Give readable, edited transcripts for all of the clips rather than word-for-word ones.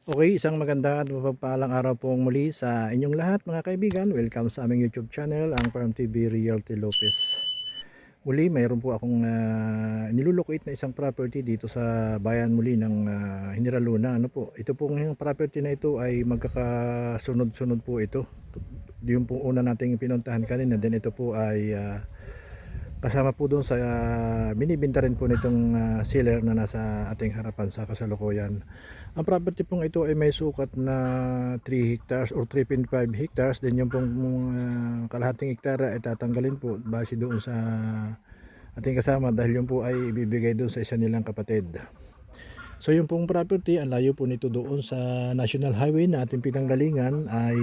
Okay, isang maganda at mapagpalang araw pong muli sa inyong lahat mga kaibigan. Welcome sa aming YouTube channel, ang Farm TV Realty Lopez. Muli, mayroon po akong nilulocate na isang property dito sa bayan muli ng General Luna. Ano po? Ito pong property na ito ay magkakasunod-sunod po ito. Yung po una nating pinuntahan kanina, then ito po ay kasama po doon sa binibenta rin po nitong seller na nasa ating harapan sa kasalukuyan. Ang property pong ito ay may sukat na 3 hectares or 3.5 hectares. Then yung pong kalahating hektara ay tatanggalin po base doon sa ating kasama dahil yung po ay ibibigay doon sa isa nilang kapatid. So yung pong property, ang layo po nito doon sa National Highway na ating pinanggalingan ay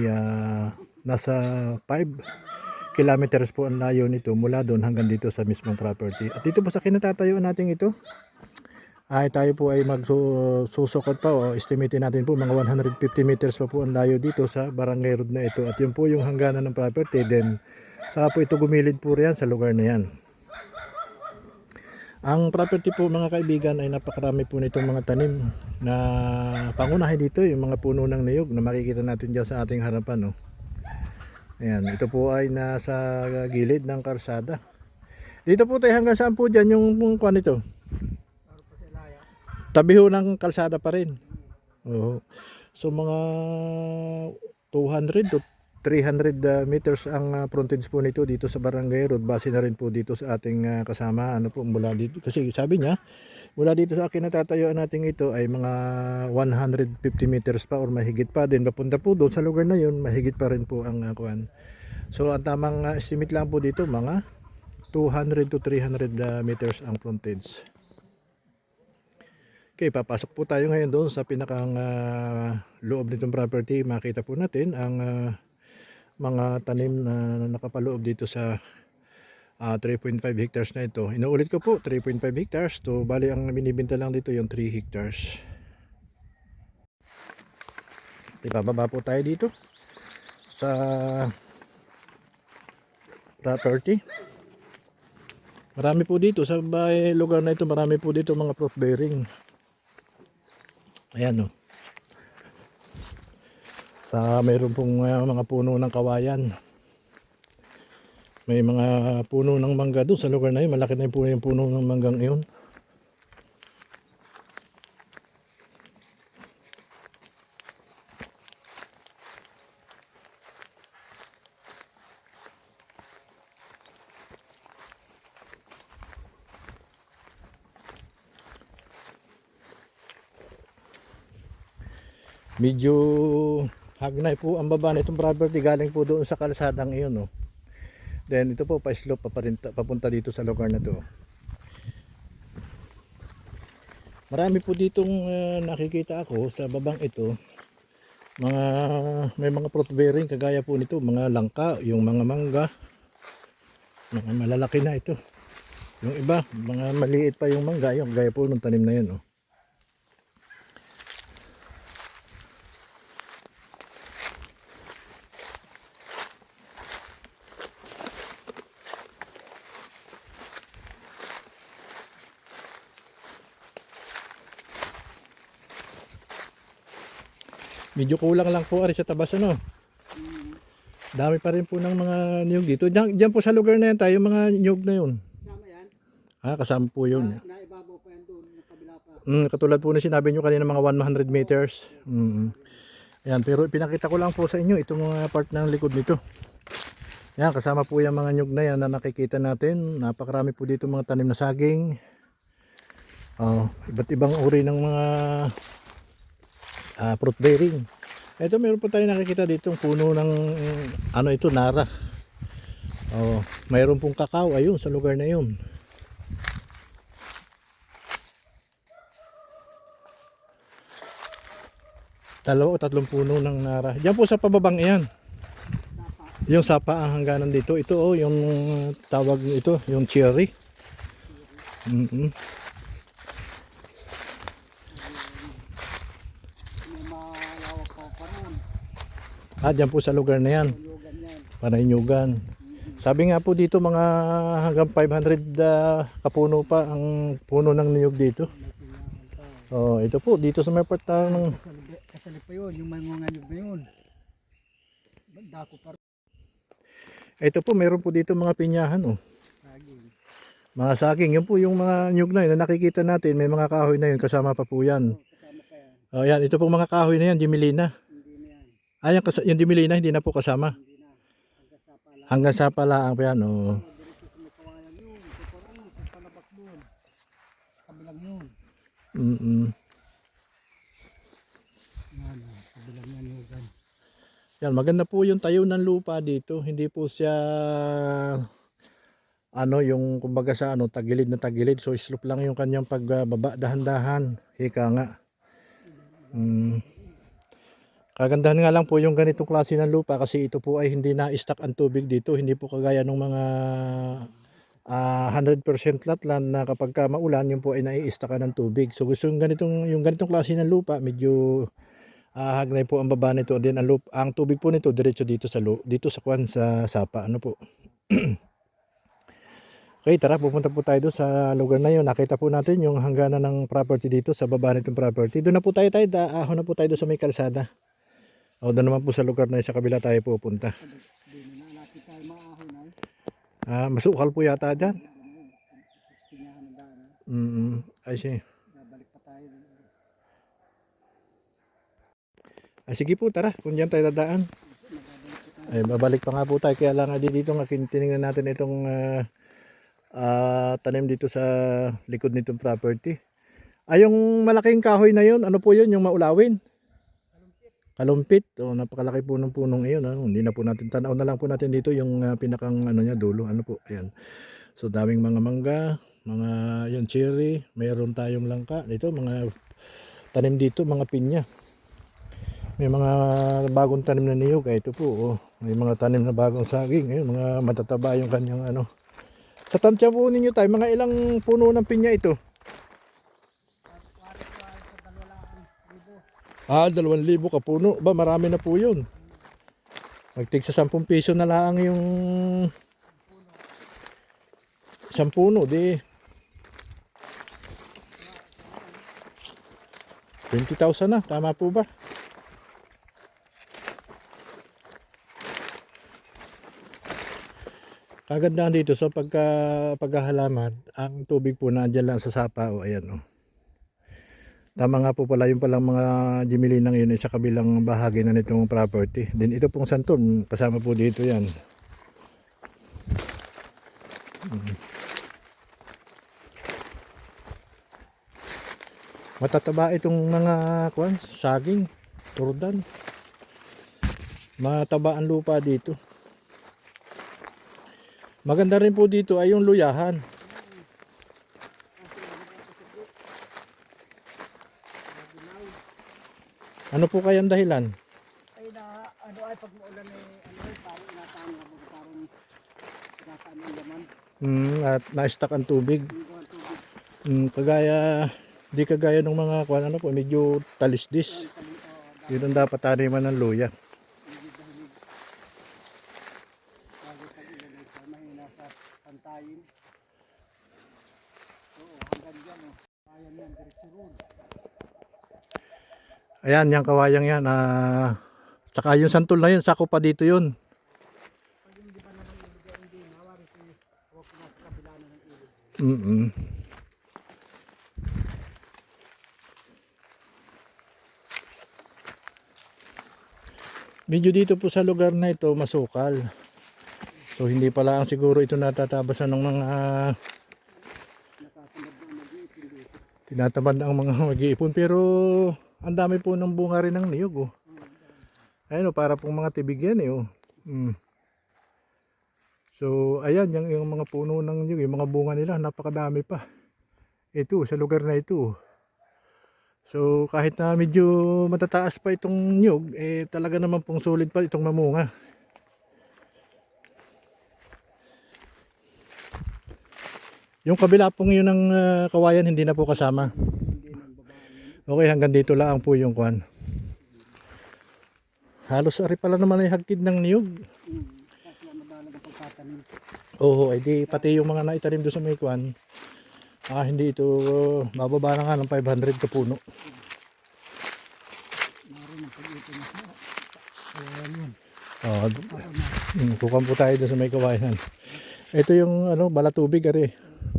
nasa 5 kilometers po ang layo nito mula doon hanggang dito sa mismong property. At dito po sa kinatatayuan natin ito, ay tayo po ay magsusukot pa o estimate natin po mga 150 meters pa po ang layo dito sa barangay road na ito. At yun po yung hangganan ng property. Then saka po ito gumilid po riyan sa lugar na yan. Ang property po mga kaibigan ay napakarami po nitong mga tanim na pangunahin dito, yung mga puno ng niyog na makikita natin dyan sa ating harapan. Ayan, ito po ay nasa gilid ng karsada. Dito po tayo hanggang saan po dyan yung kuwan ito? Tabi ho ng kalsada pa rin. Oo. So mga 200 to 300 meters ang frontage po nito dito sa Barangay Road. Base na rin po dito sa ating kasama. Ano po mula dito? Kasi sabi niya, mula dito sa akin natatayuan natin ito ay mga 150 meters pa or mahigit pa din. Papunta po doon sa lugar na yun, mahigit pa rin po ang kuwan. So ang tamang estimate lang po dito mga 200 to 300 meters ang frontage. Okay, papasok po tayo ngayon doon sa pinakang loob nitong property. Makita po natin ang mga tanim na nakapaloob dito sa 3.5 hectares na ito. Inuulit ko po, 3.5 hectares. To bali ang binibenta lang dito yung 3 hectares. Ibababa po tayo dito sa property. Marami po dito sa lugar na ito, marami po dito mga fruit bearing. Ayan sa mayroon pong mga puno ng kawayan. May mga puno ng mangga doon sa lugar na yun. Malaki na yung puno ng manggang iyon. Medyo hagnay po ang baba nitong property, galing po doon sa kalsadang iyon. Then ito po pa-slope papunta dito sa lugar na to. Marami po ditong nakikita ako sa babang ito. May mga fruit bearing kagaya po nito, mga langka, yung mga mangga. Mga malalaki na ito. Yung iba, mga maliit pa yung mangga, yung gaya po ng tanim na yun. Medyo kulang lang po ari sa tabas Dami pa rin po ng mga niyog dito. Diyan po sa lugar na yan tayo, mga niyog na yun. Kasama yan? Kasama po yun. Naibabaw pa yan doon, kabila pa. Katulad po na sinabi nyo kanina mga 100 meters. Ayan, pero pinakita ko lang po sa inyo itong part ng likod nito. Ayan, kasama po yung mga niyog na yan na nakikita natin. Napakarami po dito mga tanim na saging. Iba't ibang uri ng mga fruit bearing. Ito meron pa tayo nakikita dito puno ng ito, nara. Mayroon pong kakao ayun sa lugar na yun. Dalawa o tatlong puno ng nara. Diyan po sa pababang iyan. Yung sapa ang hangganan dito. Ito yung tawag ito, yung cherry. Diyan po sa lugar na yan. Panainyugan. Sabi nga po dito mga hanggang 500 kapuno pa ang puno ng niyog dito. Ito po dito sa may part ng kasalip pa yun, yung mga nyug na yun. Dako pa rin. Ito po, meron po dito mga pinyahan, oh. Saging. Mga saging, yun po yung mga nyug na yun na nakikita natin, may mga kahoy na yun, kasama pa po yan. Kasama pa yan. Oh, yan, ito pong mga kahoy na yan, Jimilina. Hindi na yan. Ah, yung Jimilina, hindi na po kasama. Hindi na. Hanggang sa pala. Hanggang sa pala pa yan, oh. Diretso sa may kawayan yun. Sa parang sa palabak doon. Sa kabilang yun. Yan, kabilang yan yugan. Yan, maganda po yung tayo ng lupa dito. Hindi po siya yung kumbaga sa tagilid na tagilid. So slope lang yung kanyang pagbaba, dahan-dahan. Hika nga. Kagandahan nga lang po yung ganitong klase ng lupa kasi ito po ay hindi na-stack ang tubig dito. Hindi po kagaya ng mga 100% flatland na kapag maulan yun po ay nai-stackan ng tubig. So gusto yung ganitong klase ng lupa, medyo hagnay po ang baba nito. Then ang tubig po nito diretso dito sa sapa, ano po. Okay, tara, pupunta po tayo doon sa lugar na yun. Nakita po natin yung hangganan ng property dito sa baba nitong property. Doon na po tayo, ahon na po tayo doon sa may kalsada. O doon naman po sa lugar na yun, sa kabila tayo pupunta. Hindi na natin tayo maahon ay. Masukal po yata dyan. Tinyahan ng daan. I see. Babalik pa tayo. Sige po, tara, kung dyan tayo dadaan. Ay, babalik pa nga po tayo. Kaya lang dito nga tinignan natin itong tanim dito sa likod nitong property. Yung malaking kahoy na yun, ano po yun, yung maulawin? Kalumpit. Napakalaki po ng punong iyon. Hindi na po natin, tanaw na lang po natin dito yung pinakang niya, dulo. Ano po, ayan. So daming mga mangga, mga yung cherry, mayroon tayong langka. Dito, mga tanim dito, mga pinya. May mga bagong tanim na niyog. Ito po, may mga tanim na bagong saging. Ayun, mga matataba yung kanyang Sa tansya po ninyo tayo, mga ilang puno ng pinya ito? 2,000 ka puno. Ba, marami na po yun. Magtig sa 10 piso na lang yung isang puno. Di 20,000 na. Tama po ba? Kagandahan dito sa paghahalaman, ang tubig po nandiyan lang sa sapa. Ayan. Tama nga po pala yung palang mga Jimilinang yun sa kabilang bahagi na nitong property. Then ito pong santon, kasama po dito yan. Matataba itong mga saging, turdan. Mataba ang lupa dito. Maganda rin po dito ay yung luyahan. Ano po kayang dahilan? Ay pag maulan parang inataan na parang inataan ng laman. At na-stuck ang tubig. Di kagaya ng mga medyo talisdis. Yun ang dapat taniman ng luya. Mahina sa pantayin. Hanggang dyan ayan yan, diretso roon. Ayan, yung kawayang yan. Tsaka yung santol na yun, sako pa dito yun. Pag hindi pa naman ibigay, hindi nawari huwag na sa kabila na ng ilog. Medyo dito po sa lugar na ito masukal. So hindi pala ang siguro ito natatabasan ng mga tinatamad na ang mga mag-iipon, pero ang dami po ng bunga rin ng niyog. Ayun, para pong mga tibig yan So ayan, yung mga puno ng niyog, yung mga bunga nila napakadami pa. Ito sa lugar na ito. So kahit na medyo matataas pa itong niyog, talaga naman pong solid pa itong mamunga. Yung kabila pong yun ng kawayan hindi na po kasama. Okay, hanggang dito lang po yung kwan. Halos ari pala naman ay hagkid ng niyog. Oo, ay di pati yung mga naitanim doon sa may kwan. Hindi ito bababa na nga ng 500 ka puno. Oh, kukan po tayo doon sa may kawayan. Ito yung ano, balatubig ari.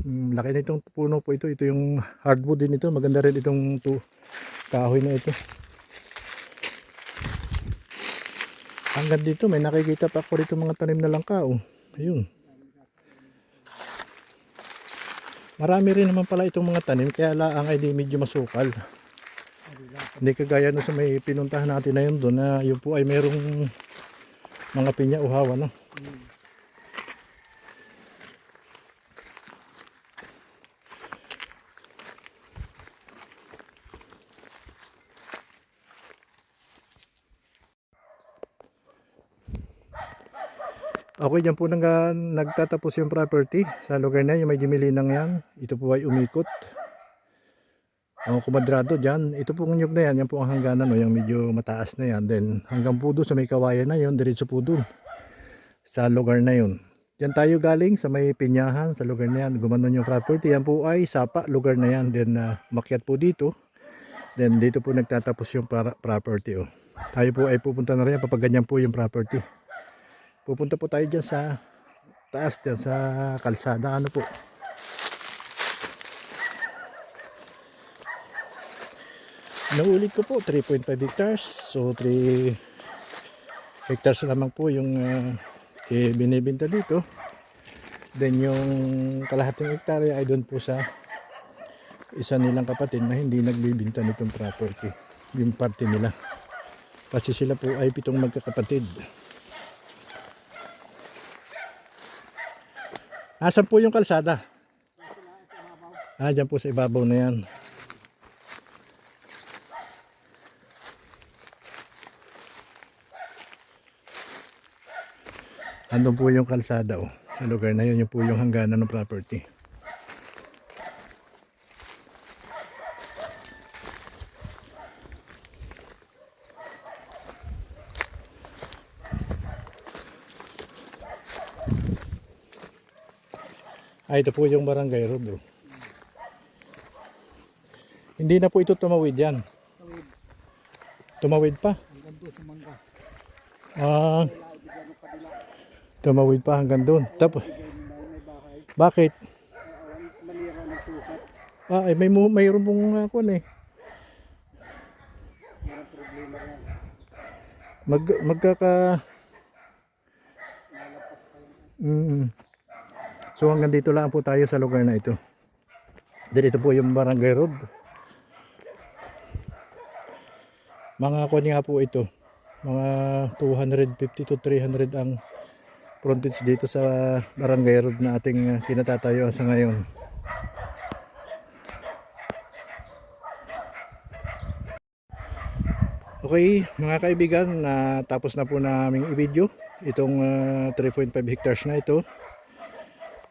Laki nitong puno po ito. Ito yung hardwood din ito. Maganda rin itong kahoy na ito. Hanggang dito may nakikita pa ako rito mga tanim na langka. Oh. Ayun. Marami rin naman pala itong mga tanim kaya laang ay di medyo masukal. Hindi kagaya no sa may pinuntahan natin na yun doon na yun po ay merong mga pinya uhawa no. Okay, dyan po nagtatapos yung property sa lugar na yung may dimilinang yan. Ito po ay umikot. Ang kumadrado dyan. Ito pong nyug na yan. Yan po ang hangganan. No, yung medyo mataas na yan. Then hanggang po doon sa may kawayan na yun. Diretso po doon. Sa lugar na yun. Dyan tayo galing sa may pinyahan. Sa lugar na yan. Gumanon yung property. Yan po ay sapa. Lugar na yan. Then makyat po dito. Then dito po nagtatapos yung property. Oh. Tayo po ay pupunta na rin. Papaganyan po yung property. Pupunta po tayo dyan sa taas, dyan sa kalsada. Ano po? Naulit ko po 3.5 hectares. So 3 hectares lamang po yung binibenta dito. Then yung kalahating hektarya ay doon po sa isa nilang kapatid na hindi nagbibinta nitong property. Yung parte nila. Kasi sila po ay 7 magkakapatid. Asan po yung kalsada? Dyan po sa ibabaw na yan. Andun po yung kalsada. Oh. Sa lugar na yun, yun po yung hangganan ng property. Ito po yung barangay road. Oh. Hindi na po ito tumawid yan. Tumawid pa. Tumawid pa hanggang doon. Tapos, bakit? Ay mayroon pong ako eh. Magkaka So hanggang dito lang po tayo sa lugar na ito. Dito po yung barangay road. Mga kunya nga po ito. Mga 250 to 300 ang frontage dito sa barangay road na ating kinatatayo sa ngayon. Okay mga kaibigan, tapos na po naming i-video itong 3.5 hectares na ito.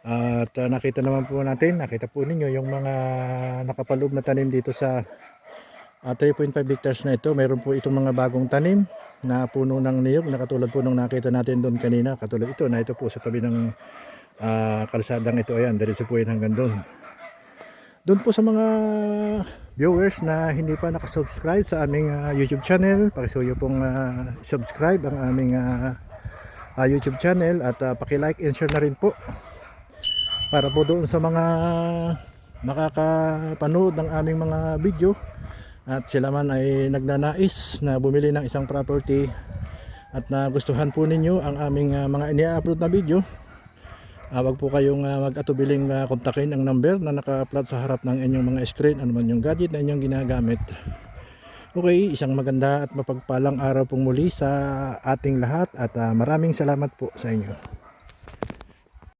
At nakita naman po natin, nakita po ninyo yung mga nakapaloob na tanim dito sa 3.5 hectares na ito. Mayroon po itong mga bagong tanim na puno ng niyog na katulad po nung nakita natin doon kanina. Katulad ito na ito po sa tabi ng kalsadang ito. Ayan, diretso po yun hanggang doon. Doon po sa mga viewers na hindi pa nakasubscribe sa aming YouTube channel, pakisuyo pong subscribe ang aming YouTube channel at paki-like and share na rin po. Para po doon sa mga nakakapanood ng aming mga video at sila man ay nagnanais na bumili ng isang property at nagustuhan po ninyo ang aming mga ini-upload na video, wag po kayong mag-atubiling kontakin ang number na naka-plot sa harap ng inyong mga screen, ano man yung gadget na inyong ginagamit. Okay, isang maganda at mapagpalang araw pong muli sa ating lahat at maraming salamat po sa inyo.